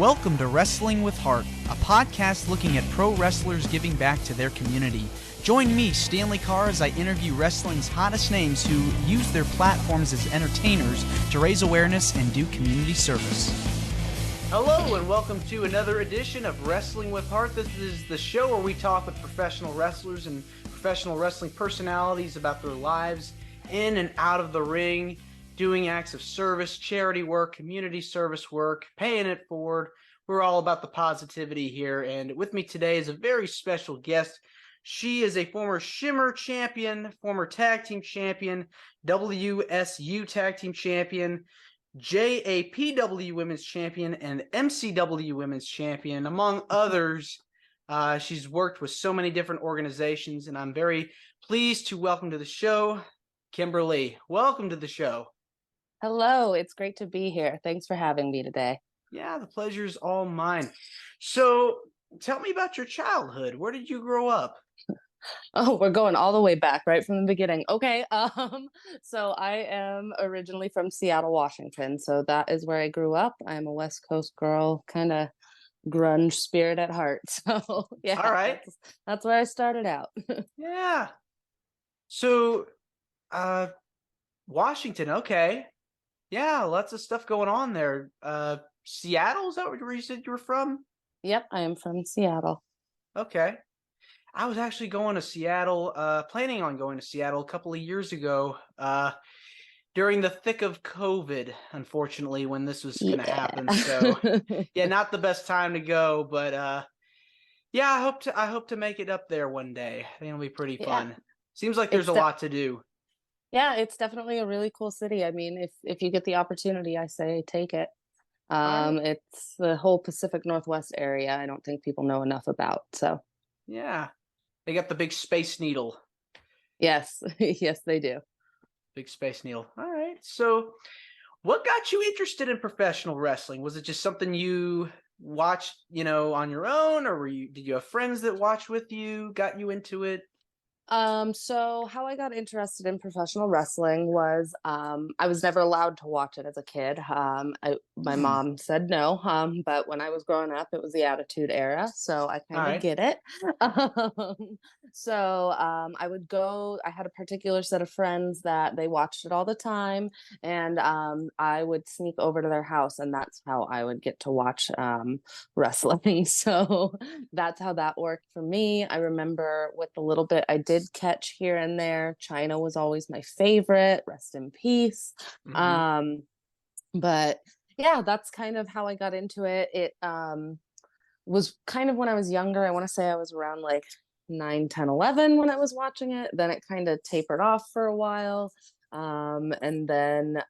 Welcome to Wrestling with Heart, a podcast looking at pro wrestlers giving back to their community. Join me, Stanley Carr, as I interview wrestling's hottest names who use their platforms as entertainers to raise awareness and do community service. Hello, and welcome to another edition of Wrestling with Heart. This is the show where we talk with professional wrestlers and professional wrestling personalities about their lives in and out of the ring, doing acts of service, charity work, community service work, paying it forward. We're all about the positivity here. And with me today is a very special guest. She is a former Shimmer champion, former tag team champion, WSU tag team champion, JAPW women's champion, and MCW women's champion, among others. She's worked with so many different organizations, and I'm very pleased to welcome to the show, Kimber Lee. Welcome to the show. Hello, it's great to be here. Thanks for having me today. Yeah, the pleasure's all mine. So tell me about your childhood. Where did you grow up? Oh, we're going all the way back, right from the beginning. Okay, so I am originally from Seattle, Washington. So that is where I grew up. I'm a West Coast girl, kind of grunge spirit at heart. So yeah, all right. That's where I started out. Yeah. So Washington, okay. Yeah, lots of stuff going on there. Seattle, is that where you said you were from? Yep, I am from Seattle. Okay. I was actually going to Seattle, planning on going to Seattle a couple of years ago, during the thick of COVID, unfortunately, when this was going to happen. So, yeah, not the best time to go, but yeah, I hope to make it up there one day. I think it'll be pretty fun. Seems like there's a lot to do. Yeah, it's definitely a really cool city. I mean, if you get the opportunity, I say take it. It's the whole Pacific Northwest area. I don't think people know enough about. So yeah, they got the big Space Needle. Yes, yes, they do. Big Space Needle. All right. So, what got you interested in professional wrestling? Was it just something you watched, on your own, or did you have friends that watched with you, got you into it? So how I got interested in professional wrestling was, I was never allowed to watch it as a kid. My mom said no. But when I was growing up, it was the Attitude Era, so I kind of get it. I would go, I had a particular set of friends that they watched it all the time, and, I would sneak over to their house, and that's how I would get to watch, wrestling. So that's how that worked for me. I remember with the little bit I did catch here and there, China was always my favorite, rest in peace. But yeah, that's kind of how I got into it. It was kind of when I was younger. I want to say I was around like 9, 10, 11 when I was watching it. Then it kind of tapered off for a while. And then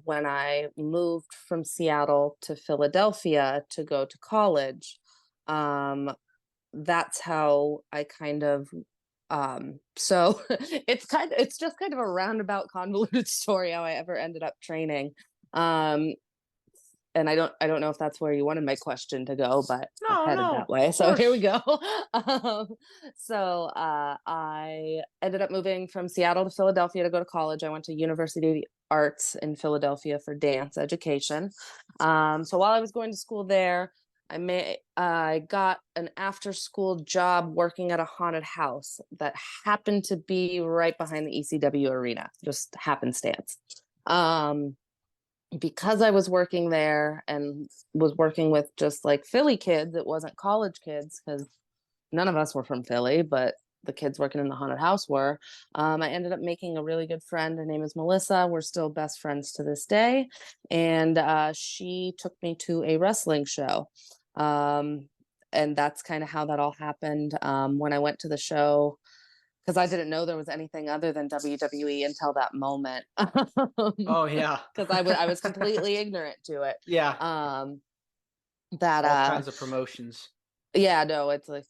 when I moved from Seattle to Philadelphia to go to college, that's how I kind of so it's just kind of a roundabout, convoluted story how I ever ended up training. And I don't know if that's where you wanted my question to go, but I'm headed that way. So here we go. I ended up moving from Seattle to Philadelphia to go to college. I went to University of the Arts in Philadelphia for dance education. So while I was going to school there, I got an after-school job working at a haunted house that happened to be right behind the ECW arena, just happenstance. Because I was working there and was working with just like Philly kids, it wasn't college kids because none of us were from Philly, but the kids working in the haunted house were. I ended up making a really good friend. Her name is Melissa. We're still best friends to this day. And she took me to a wrestling show. And that's kind of how that all happened. When I went to the show, because I didn't know there was anything other than WWE until that moment. Oh yeah, because I was completely ignorant to it. Yeah. That all kinds of promotions. Yeah, no, it's like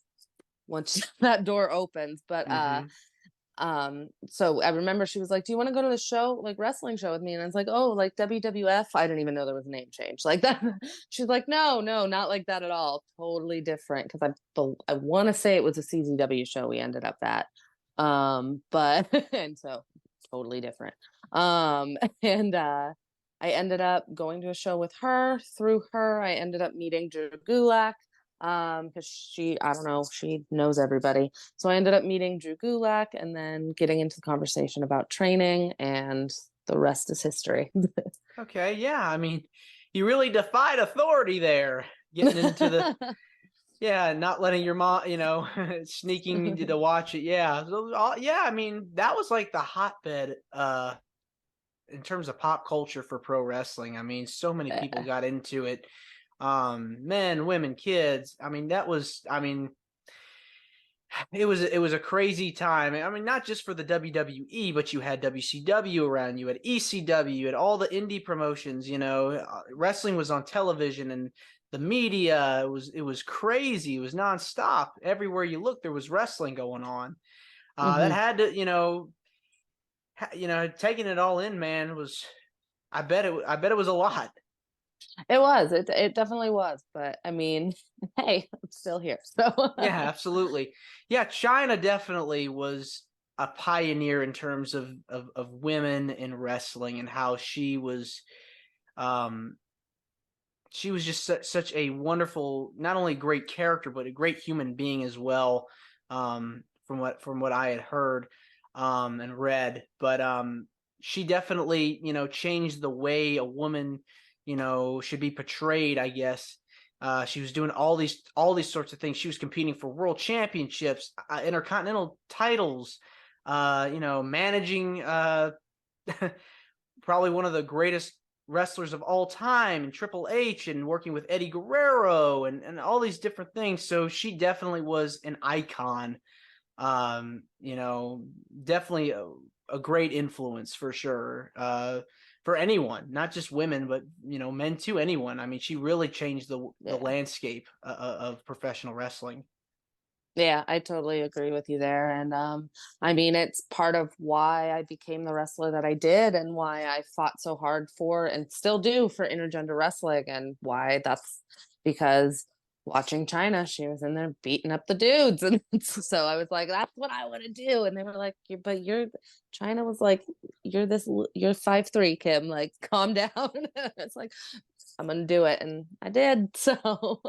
once that door opens, but so I remember she was like, "Do you want to go to the show, like wrestling show with me?" And I was like, "Oh, like WWF?" I didn't even know there was a name change like that. She's like, "No, not like that at all. Totally different." Because I want to say it was a CZW show we ended up at. But and so totally different. And I ended up going to a show with her. Through her, I ended up meeting Drew Gulak, because I don't know, she knows everybody. So I ended up meeting Drew Gulak and then getting into the conversation about training, and the rest is history. Okay, yeah. I mean, you really defied authority there, getting into the not letting your mom, sneaking to watch it. Yeah, yeah. I mean, that was like the hotbed in terms of pop culture for pro wrestling. I mean, so many people got into it. Men, women, kids. I mean, it was a crazy time. I mean, not just for the WWE, but you had WCW around, you had ECW, you had all the indie promotions. Wrestling was on television, and the media, it was crazy. It was nonstop. Everywhere you looked, there was wrestling going on. That had to, taking it all in, man, was, I bet it was a lot. It was. It definitely was. But I mean, hey, I'm still here. So Yeah, absolutely. Yeah, China definitely was a pioneer in terms of women in wrestling, and how um she was just such a wonderful, not only great character, but a great human being as well. From what I had heard and read. But she definitely, changed the way a woman, should be portrayed, I guess. She was doing all these sorts of things. She was competing for world championships, intercontinental titles, managing probably one of the greatest wrestlers of all time, and Triple H, and working with Eddie Guerrero, and all these different things. So she definitely was an icon. Definitely a great influence for sure. For anyone, not just women, but men too. Anyone. I mean, she really changed the yeah. landscape of professional wrestling. Yeah, I totally agree with you there. And I mean, it's part of why I became the wrestler that I did, and why I fought so hard for, and still do, for intergender wrestling, and why that's because watching China, she was in there beating up the dudes. And so I was like, that's what I want to do. And they were like, but you're, China was like, you're 5'3", Kim, like, calm down. It's like, I'm going to do it. And I did. So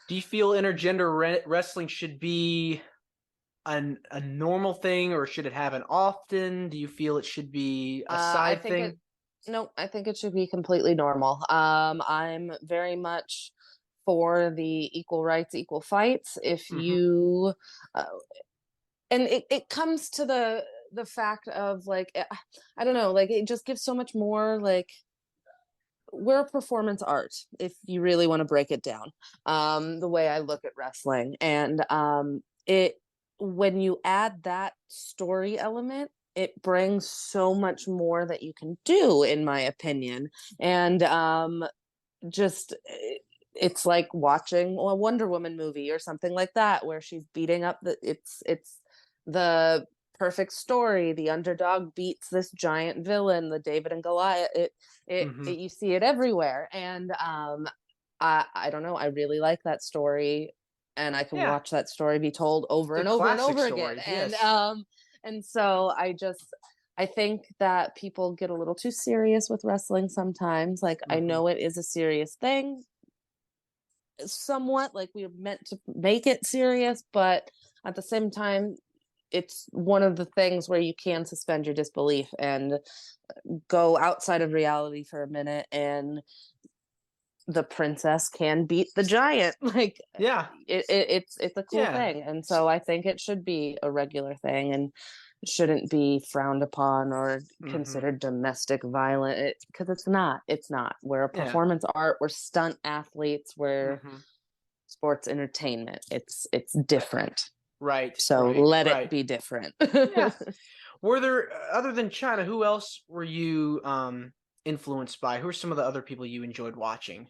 Do you feel intergender wrestling should be a normal thing, or should it happen often? Do you feel it should be a I side think thing? no, I think it should be completely normal. I'm very much for the equal rights, equal fights. If Mm-hmm. you, uh, and it comes to the fact of, like, I don't know, like, it just gives so much more, like, we're a performance art, if you really want to break it down, the way I look at wrestling. And it when you add that story element, it brings so much more that you can do, in my opinion. And just it's like watching a Wonder Woman movie or something like that, where she's beating up it's the perfect story. The underdog beats this giant villain, the David and Goliath. Mm-hmm. You see it everywhere. And I don't know, I really like that story, and I can Yeah, watch that story be told over it's a and over and classic over again. story. Yes. And so I think that people get a little too serious with wrestling sometimes. Like, I Mm-hmm. know it is a serious thing, somewhat, like, we're meant to make it serious, but at the same time, it's one of the things where you can suspend your disbelief and go outside of reality for a minute, and the princess can beat the giant. Like, Yeah. it's a cool Yeah. thing. And so I think it should be a regular thing, and shouldn't be frowned upon or Mm-hmm. considered domestic violent, because it's not. We're a Yeah. performance art, we're stunt athletes, we're Mm-hmm. sports entertainment. It's different. Right. So Right. let it Right. be different. Yeah. Were there, other than China, who else were you influenced by? Who are some of the other people you enjoyed watching?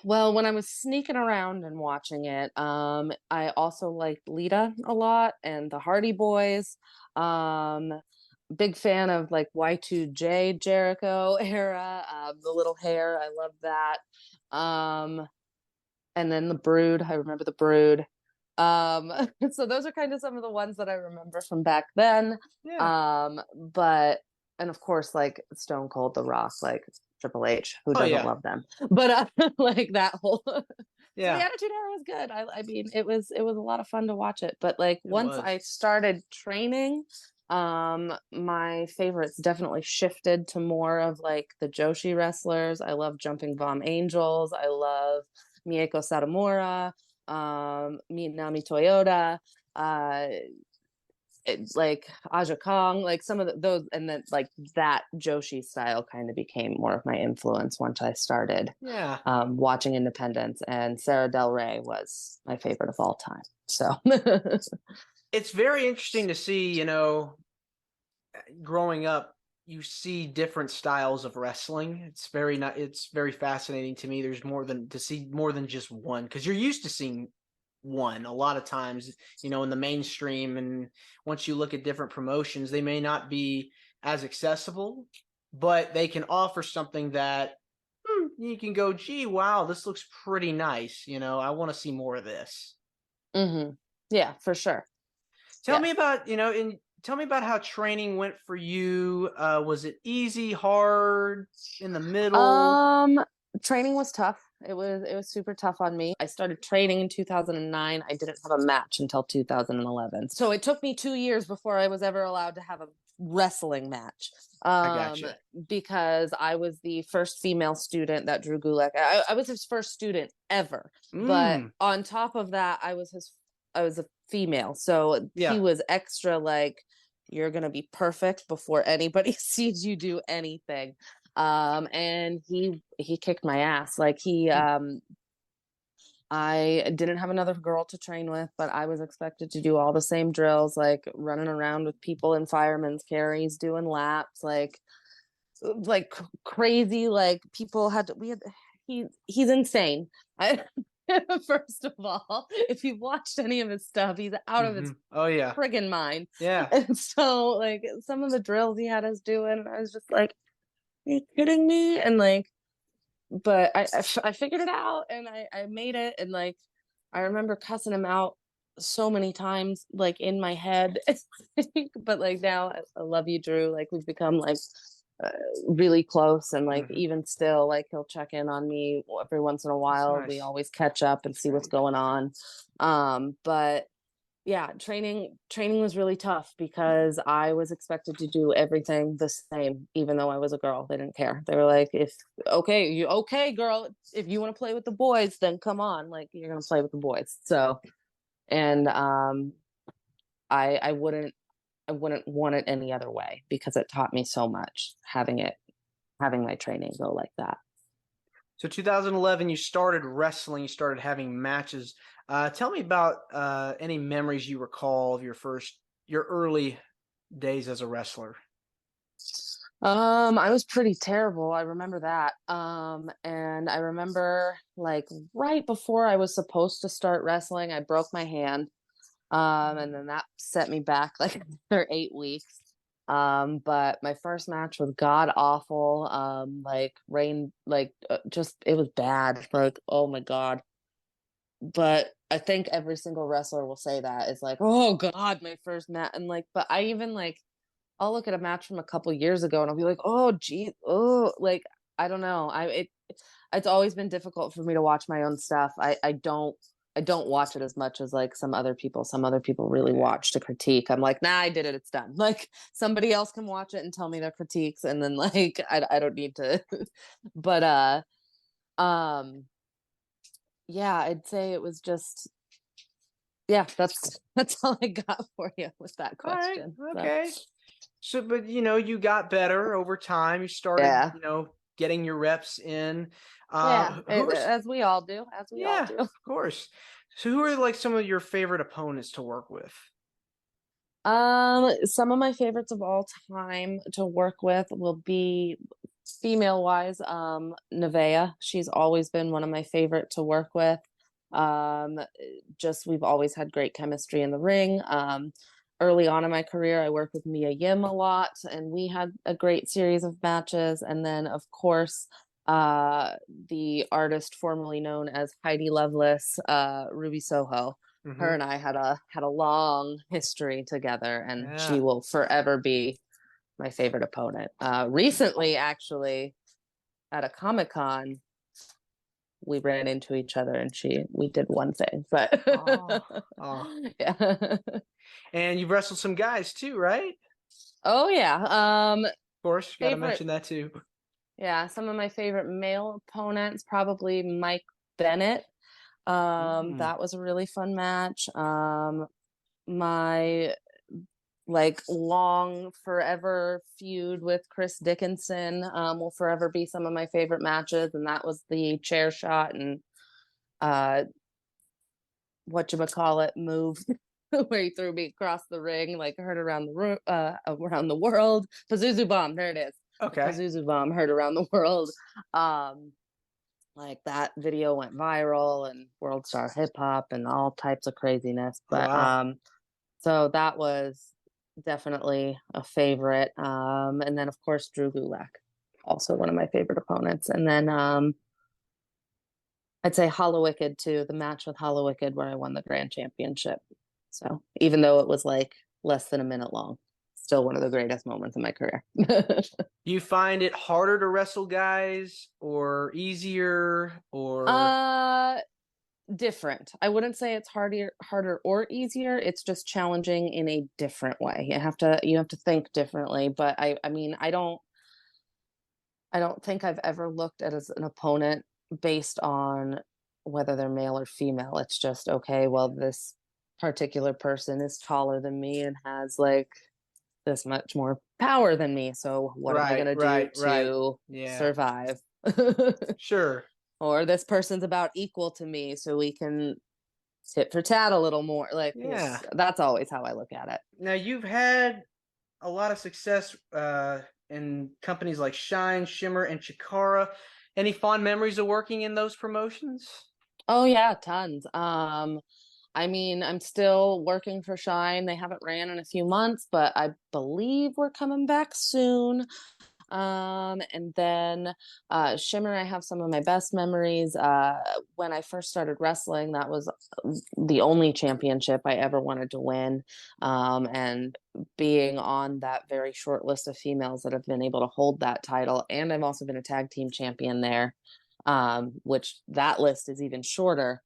Well, when I was sneaking around and watching it, I also liked Lita a lot, and the Hardy Boys. Um, Big fan of, like, Y2J Jericho era. The little hair, I love that. And then the Brood, I remember the Brood. Um, so those are kind of some of the ones that I remember from back then. Yeah. But, and of course, like, Stone Cold, The Rock, like, Triple H. Who Oh doesn't yeah. love them? But like that whole so the Yeah, Attitude Era was good. I mean, it was a lot of fun to watch it. But like it once was. I started training, my favorites definitely shifted to more of like the Joshi wrestlers. I love Jumping Bomb Angels. I love Mieko Satomura, Minami Toyota, uh, like Aja Kong, like some of those, and then like that Joshi style kind of became more of my influence once I started Yeah. watching Independence, and Sarah Del Rey was my favorite of all time. So It's very interesting to see, growing up, you see different styles of wrestling. It's very fascinating to me. There's more than to see more than just one, because you're used to seeing one a lot of times, in the mainstream. And once you look at different promotions, they may not be as accessible, but they can offer something that you can go, gee, wow, this looks pretty nice. I want to see more of this. hmm yeah, for sure. Tell Yeah. me about, tell me about how training went for you. Was it easy, hard, in the middle? Um, Training was tough. It was super tough on me. I started training in 2009. I didn't have a match until 2011. So it took me 2 years before I was ever allowed to have a wrestling match. I Um, gotcha. because I was the first female student that Drew Gulak. I was his first student ever. But Mm, on top of that, I was a female. So he yeah. was extra like, you're gonna be perfect before anybody sees you do anything. And he kicked my ass. Like I didn't have another girl to train with, but I was expected to do all the same drills, like running around with people in firemen's carries, doing laps, like crazy. Like people had to, we had he's insane. I First of all, if you've watched any of his stuff, he's out of his Oh yeah. friggin' mind. Yeah. And so like some of the drills he had us doing, I was just like, are you kidding me? And like, but I figured it out, and I made it. And like, I remember cussing him out so many times, like in my head. But like now, I love you, Drew. Like we've become like uh, really close, and like Hmm. even still, like he'll check in on me every once in a That's while. We nice. always catch up and see what's going on. But yeah, training was really tough because I was expected to do everything the same, even though I was a girl. They didn't care. They were like, if okay, girl, if you want to play with the boys, then come on, like you're gonna play with the boys. So, and I wouldn't want it any other way because it taught me so much having my training go like that. So 2011, you started wrestling. You started having matches. Tell me about any memories you recall of your early days as a wrestler. I was pretty terrible. I remember that. And I remember like right before I was supposed to start wrestling, I broke my hand. And then that set me back like another 8 weeks. But my first match was god awful. Like rain, like just it was bad. Like, oh my God. But I think every single wrestler will say that is like, oh God, my first match. And like, but I even like I'll look at a match from a couple years ago and I'll be like, oh gee, oh, like I don't know. It's always been difficult for me to watch my own stuff. I don't watch it as much as like some other people. Some other people really Yeah. watch to critique. I'm like, nah, I did it, it's done. Like somebody else can watch it and tell me their critiques, and then like I don't need to. But um yeah, I'd say it was just yeah, that's all I got for you with that All right. question. So Okay. So, but you got better over time. You started, yeah. getting your reps in. Yeah, Who are? as we all do, as we all Yeah, do. of course. So, who are like some of your favorite opponents to work with? Some of my favorites of all time to work with will be female wise, Nevaeh. She's always been one of my favorite to work with. Um, just we've always had great chemistry in the ring. Early on in my career, I worked with Mia Yim a lot, and we had a great series of matches. And then, of course, the artist formerly known as Heidi Lovelace, Ruby Soho. Her Hmm. and I had a long history together, and she Yeah. will forever be my favorite opponent. Recently, actually, at a Comic-Con, we ran into each other and we did one thing, but yeah. And you've wrestled some guys too, right? Oh yeah. Of course, got to Favorite, mention that too. yeah, some of my favorite male opponents, probably Mike Bennett. That was a really fun match. My like long forever feud with Chris Dickinson will forever be some of my favorite matches, and that was the chair shot and whatchamacallit move where he threw me across the ring, like heard around the room, around the world. Pazuzu bomb, there it is. Okay. Pazuzu bomb heard around the world. Like that video went viral and World Star Hip Hop and all types of craziness. But wow. So that was definitely a favorite. And then of course Drew Gulak, also one of my favorite opponents. And then I'd say Hollowicked too, the match with Hollowicked where I won the grand championship. So even though it was like less than a minute long, still one of the greatest moments in my career. You find it harder to wrestle guys or easier or different. I wouldn't say it's harder or easier. It's just challenging in a different way. You have to think differently. But I mean, I don't think I've ever looked at as an opponent based on whether they're male or female. It's just, okay, well, this particular person is taller than me and has like this much more power than me. So what am I going to do to survive? Sure. Or this person's about equal to me, so we can tit for tat a little more. Like, yeah, that's always how I look at it. Now, you've had a lot of success in companies like Shine, Shimmer, and Chikara. Any fond memories of working in those promotions? Oh yeah, tons. I mean, I'm still working for Shine. They haven't ran in a few months, but I believe we're coming back soon. And then Shimmer, I have some of my best memories. When I first started wrestling, that was the only championship I ever wanted to win. And being on that very short list of females that have been able to hold that title. And I've also been a tag team champion there, which that list is even shorter.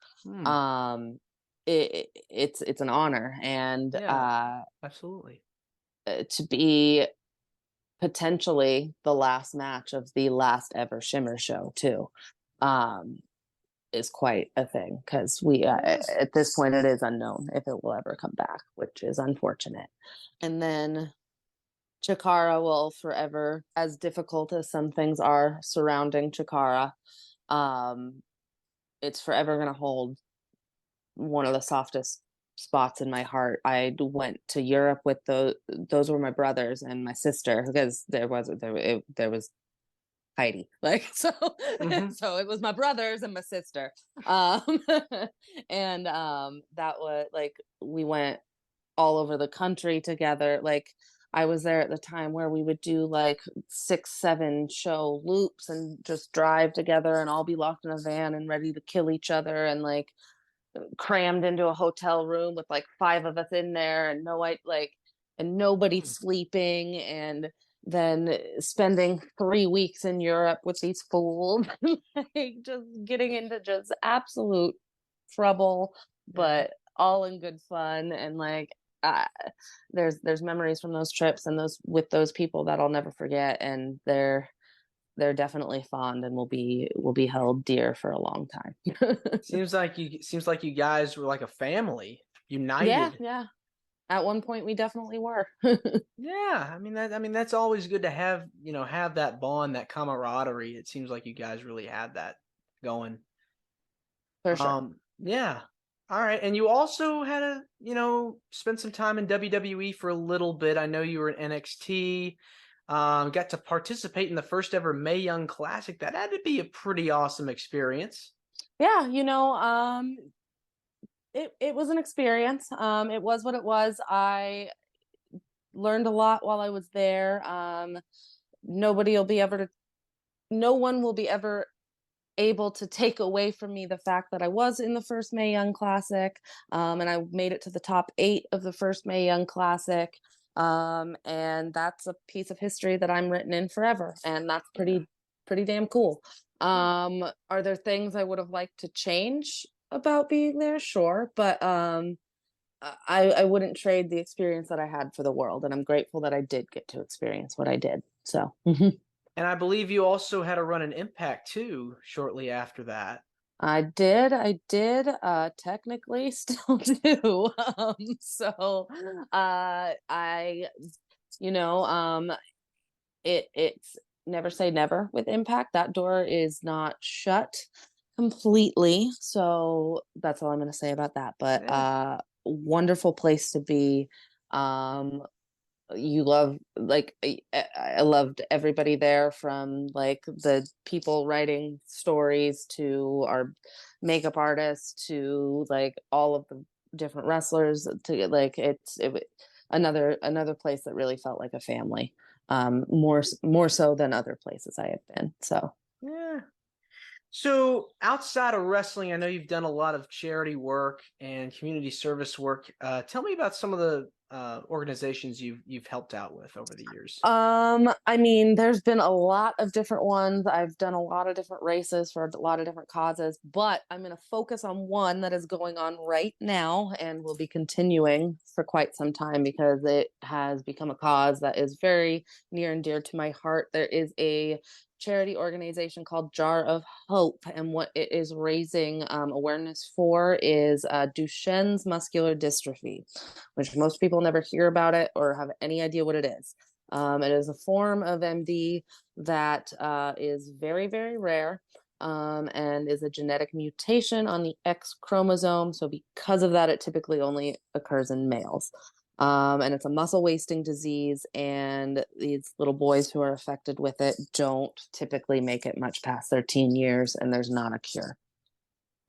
It's an honor. And absolutely. To be potentially the last match of the last ever Shimmer show too, is quite a thing, because we at this point it is unknown if it will ever come back, which is unfortunate. And then Chikara will forever, as difficult as some things are surrounding Chikara, it's forever going to hold one of the softest spots in my heart. I went to Europe with those were my brothers and my sister, because there was Heidi, like, so so it was my brothers and my sister, and that was like, we went all over the country together. Like, I was there at the time where we would do like 6-7 show loops and just drive together and all be locked in a van and ready to kill each other, and like crammed into a hotel room with like 5 of us in there, and and nobody sleeping, and then spending 3 weeks in Europe with these fools, like just getting into just absolute trouble, but all in good fun. And like, there's memories from those trips and those with those people that I'll never forget, and they're definitely fond and will be held dear for a long time. seems like you guys were like a family, united. Yeah. At one point we definitely were. Yeah, I mean that's always good to have, have that bond, that camaraderie. It seems like you guys really had that going. For sure. Yeah. All right. And you also had spend some time in WWE for a little bit. I know you were in NXT. Got to participate in the first ever Mae Young Classic. That had to be a pretty awesome experience. Yeah, it was an experience. It was what it was. I learned a lot while I was there. No one will be ever able to take away from me the fact that I was in the first Mae Young Classic, and I made it to the top 8 of the first Mae Young Classic. And that's a piece of history that I'm written in forever. And that's pretty pretty damn cool. Are there things I would have liked to change about being there? Sure, but I wouldn't trade the experience that I had for the world, and I'm grateful that I did get to experience what I did. So And I believe you also had a run in Impact too shortly after that. I did technically still do. So I you know, it's never say never with Impact. That door is not shut completely. So that's all I'm going to say about that. But Yeah. wonderful place to be. Um, you love like I loved everybody there, from like the people writing stories to our makeup artists to like all of the different wrestlers, to like another place that really felt like a family, more so than other places I have been. So Yeah. So outside of wrestling, I know you've done a lot of charity work and community service work. Tell me about some of the organizations you've helped out with over the years. I mean, there's been a lot of different ones. I've done a lot of different races for a lot of different causes, but I'm going to focus on one that is going on right now and will be continuing for quite some time because it has become a cause that is very near and dear to my heart. There is a charity organization called Jar of Hope, and what it is raising awareness for is Duchenne's muscular dystrophy, which most people never hear about it or have any idea what it is. It is a form of MD that is very, very rare, and is a genetic mutation on the X chromosome. So, because of that, it typically only occurs in males. And it's a muscle wasting disease, and these little boys who are affected with it don't typically make it much past their teen years, and there's not a cure.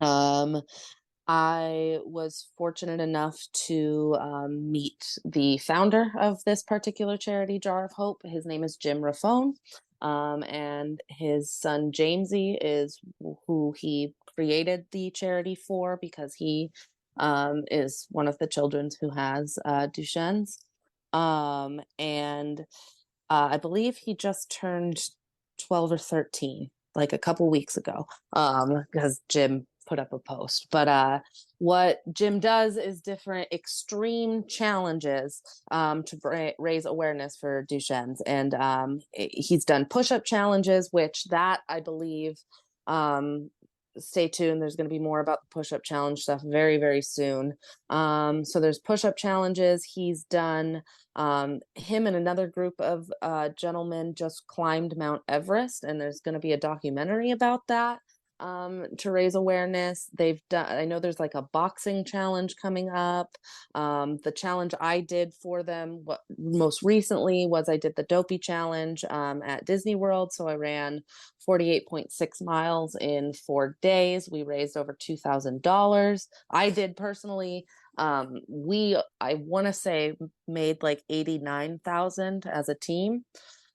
I was fortunate enough to meet the founder of this particular charity, Jar of Hope. His name is Jim Raffone, and his son Jamesy is who he created the charity for, because he is one of the children who has Duchenne's. And I believe he just turned 12 or 13, like a couple weeks ago, because Jim put up a post. But what Jim does is different extreme challenges to raise awareness for Duchenne's. And he's done push-up challenges, which that I believe, stay tuned. There's going to be more about the push-up challenge stuff very, very soon. So there's push-up challenges. He's done, him and another group of gentlemen just climbed Mount Everest, and there's going to be a documentary about that to raise awareness. They've done, I know there's like a boxing challenge coming up. The challenge I did for them most recently was I did the Dopey challenge at Disney World. So I ran 48.6 miles in 4 days. We raised over $2,000. I did personally. I want to say made like 89,000 as a team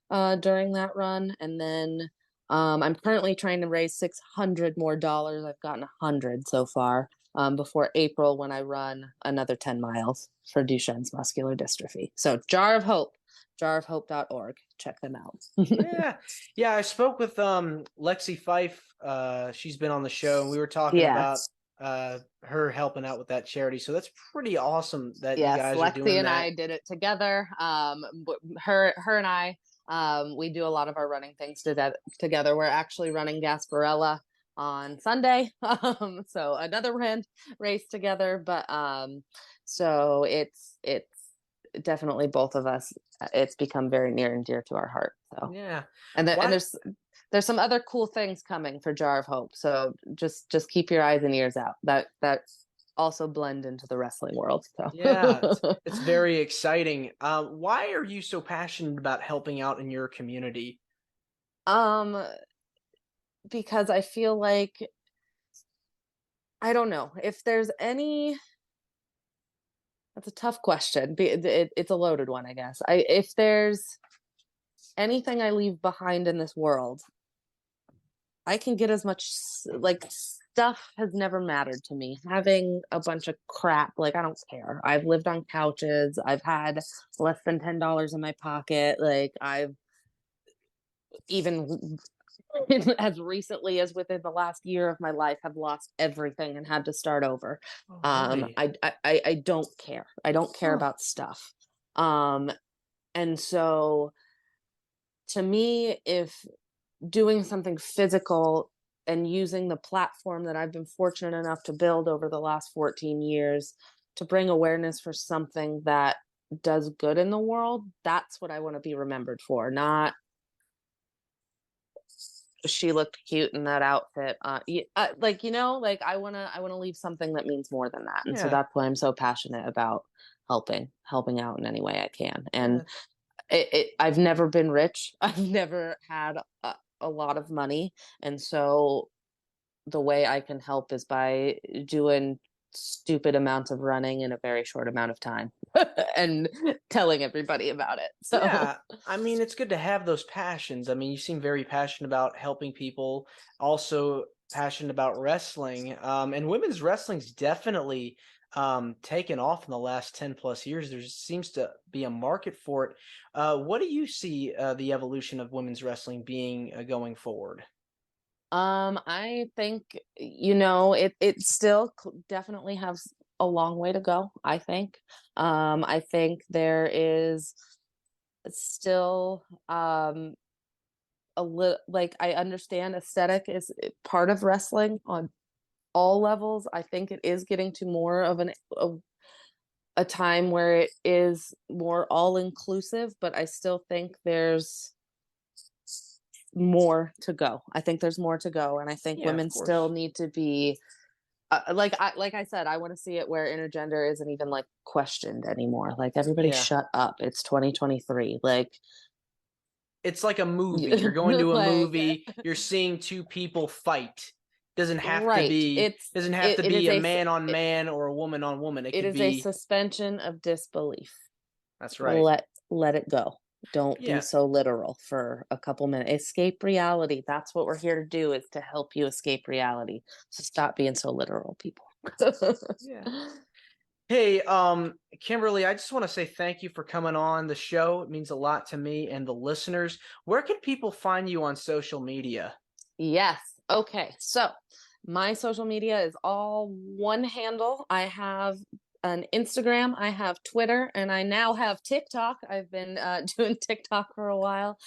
during that run. And then I'm currently trying to raise $600 more. I've gotten 100 so far, before April, when I run another 10 miles for Duchenne's muscular dystrophy. So Jar of Hope, jarofhope.org. Check them out. Yeah. I spoke with Lexi Fife. She's been on the show, and we were talking about her helping out with that charity. So that's pretty awesome that you guys are doing Lexi and that. I did it together. Her and I, we do a lot of our running things together. We're actually running Gasparilla on Sunday. So another race together, but so it's definitely both of us. It's become very near and dear to our heart. So Yeah. and there's some other cool things coming for Jar of Hope. So just keep your eyes and ears out. That also blend into the wrestling world. So Yeah, it's very exciting. Why are you so passionate about helping out in your community? Because I feel like, I don't know if there's any. That's a tough question. It's a loaded one, I guess. If there's anything I leave behind in this world, I can get as much, like, stuff has never mattered to me. Having a bunch of crap, like, I don't care. I've lived on couches. I've had less than $10 in my pocket. Like, I've even as recently as within the last year of my life, have lost everything and had to start over. Oh, really? I don't care. I don't care Huh. about stuff. And so to me, if doing something physical and using the platform that I've been fortunate enough to build over the last 14 years to bring awareness for something that does good in the world, that's what I want to be remembered for, not she looked cute in that outfit. Like, like I wanna leave something that means more than that, and so Yeah. that's why I'm so passionate about helping out in any way I can. And Yeah. I've never been rich. I've never had a lot of money, and so the way I can help is by doing stupid amounts of running in a very short amount of time and telling everybody about it. So Yeah, I mean, it's good to have those passions. I mean, you seem very passionate about helping people, also passionate about wrestling. And women's wrestling's definitely taken off in the last 10 plus years. There seems to be a market for it. What do you see the evolution of women's wrestling being going forward? I think, it still definitely has a long way to go, I think. I think there is still a little, like, I understand aesthetic is part of wrestling on all levels. I think it is getting to more of a time where it is more all inclusive, but I still think there's more to go. I think there's more to go, and I think Yeah, of women still course. need to be like I said, I want to see it where intergender isn't even like questioned anymore. Like, everybody Yeah. shut up. It's 2023. Like, It's like a movie. You're going to a like, movie, you're seeing two people fight. Doesn't have to right. be doesn't have to It is be a man on man or a woman on woman. It it could is a be suspension of disbelief. that's right. Let it go. Don't be Yeah. so literal for a couple minutes. Escape reality. That's what we're here to do, is to help you escape reality. So stop being so literal, people. Yeah. Hey, Kimberly, I just want to say thank you for coming on the show. It means a lot to me and the listeners. Where can people find you on social media? Yes. Okay. So my social media is all one handle. I have an Instagram, I have Twitter, and I now have TikTok. I've been doing TikTok for a while.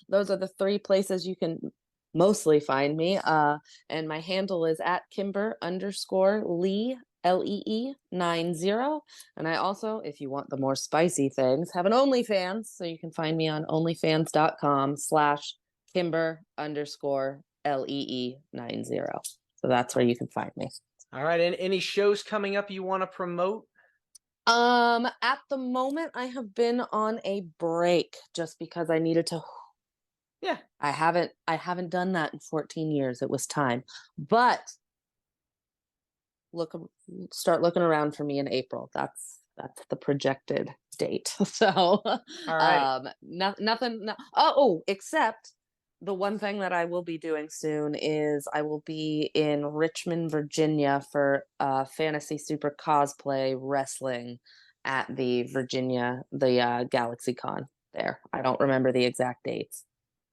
Those are the three places you can mostly find me. And my handle is at Kimber_Lee. Lee 90. And I also, if you want the more spicy things, have an OnlyFans. So you can find me on onlyfans.com/Kimber_Lee 90. So that's where you can find me. All right. And any shows coming up you want to promote? At the moment I have been on a break just because I needed to. Yeah. I haven't done that in 14 years. It was time. But start looking around for me in April. That's the projected date. So All right. nothing. No, oh, except the one thing that I will be doing soon is I will be in Richmond, Virginia for Fantasy Super Cosplay Wrestling at the Galaxy Con there. I don't remember the exact dates,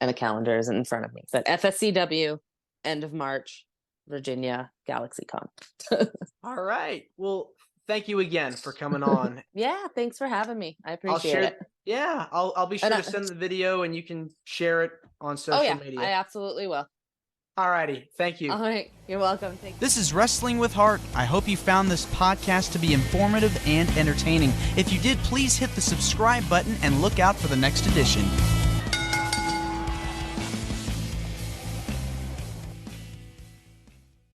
and the calendar isn't in front of me. But FSCW, end of March, Virginia, Galaxy Con. All right. Well, thank you again for coming on. Yeah, thanks for having me. I I'll appreciate share. it. Yeah, I'll be sure And to send the video and you can share it on oh social yeah, media. I absolutely will. All righty. Thank you. All right, you're welcome. Thank you. This is Wrestling with Heart. I hope you found this podcast to be informative and entertaining. If you did, please hit the subscribe button and look out for the next edition.